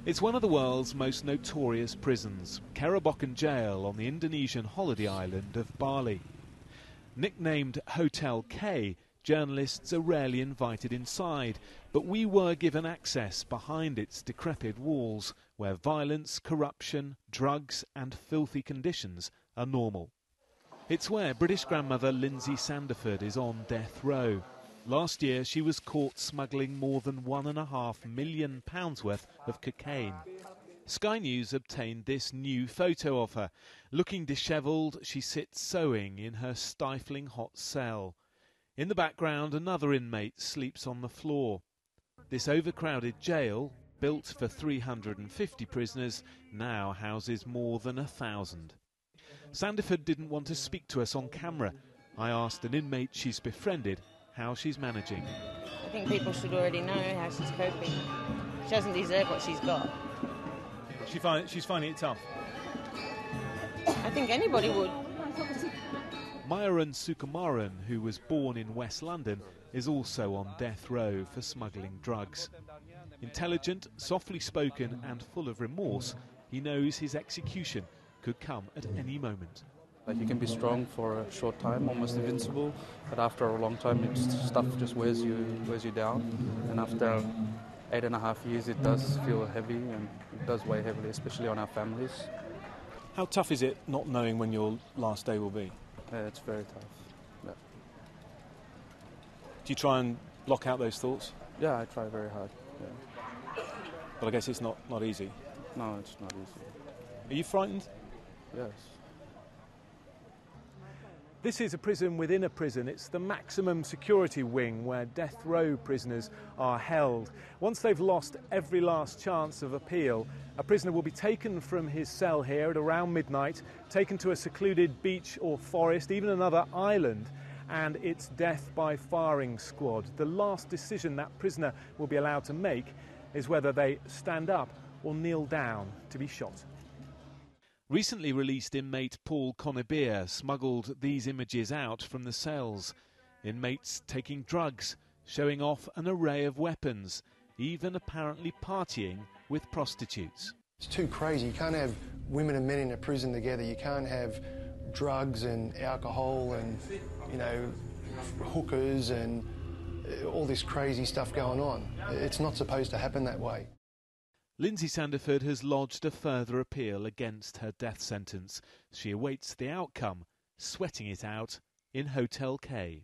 It's one of the world's most notorious prisons, Kerabokan Jail on the Indonesian holiday island of Bali. Nicknamed Hotel K, journalists are rarely invited inside, but we were given access behind its decrepit walls, where violence, corruption, drugs and filthy conditions are normal. It's where British grandmother Lindsay Sandiford is on death row. Last year she was caught smuggling more than £1.5 million worth of cocaine. Sky News obtained this new photo of her. Looking dishevelled, she sits sewing in her stifling hot cell. In the background, another inmate sleeps on the floor. This overcrowded jail, built for 350 prisoners, now houses more than 1,000. Sandiford didn't want to speak to us on camera. I asked an inmate she's befriended how she's managing. I think people should already know how she's coping. She doesn't deserve what she's got. She's finding it tough? I think anybody would. Myron Sukumaran, who was born in West London, is also on death row for smuggling drugs. Intelligent, softly spoken and full of remorse, he knows his execution could come at any moment. Like, you can be strong for a short time, almost invincible, but after a long time, stuff just wears you down. And after 8.5 years, it does feel heavy, and it does weigh heavily, especially on our families. How tough is it not knowing when your last day will be? It's very tough. Yeah. Do you try and block out those thoughts? Yeah, I try very hard. Yeah. But I guess it's not easy. No, it's not easy. Are you frightened? Yes. This is a prison within a prison. It's the maximum security wing where death row prisoners are held. Once they've lost every last chance of appeal, a prisoner will be taken from his cell here at around midnight, taken to a secluded beach or forest, even another island, and it's death by firing squad. The last decision that prisoner will be allowed to make is whether they stand up or kneel down to be shot. Recently released inmate Paul Conibir smuggled these images out from the cells. Inmates taking drugs, showing off an array of weapons, even apparently partying with prostitutes. It's too crazy. You can't have women and men in a prison together. You can't have drugs and alcohol and, hookers and all this crazy stuff going on. It's not supposed to happen that way. Lindsay Sandiford has lodged a further appeal against her death sentence. She awaits the outcome, sweating it out in Hotel K.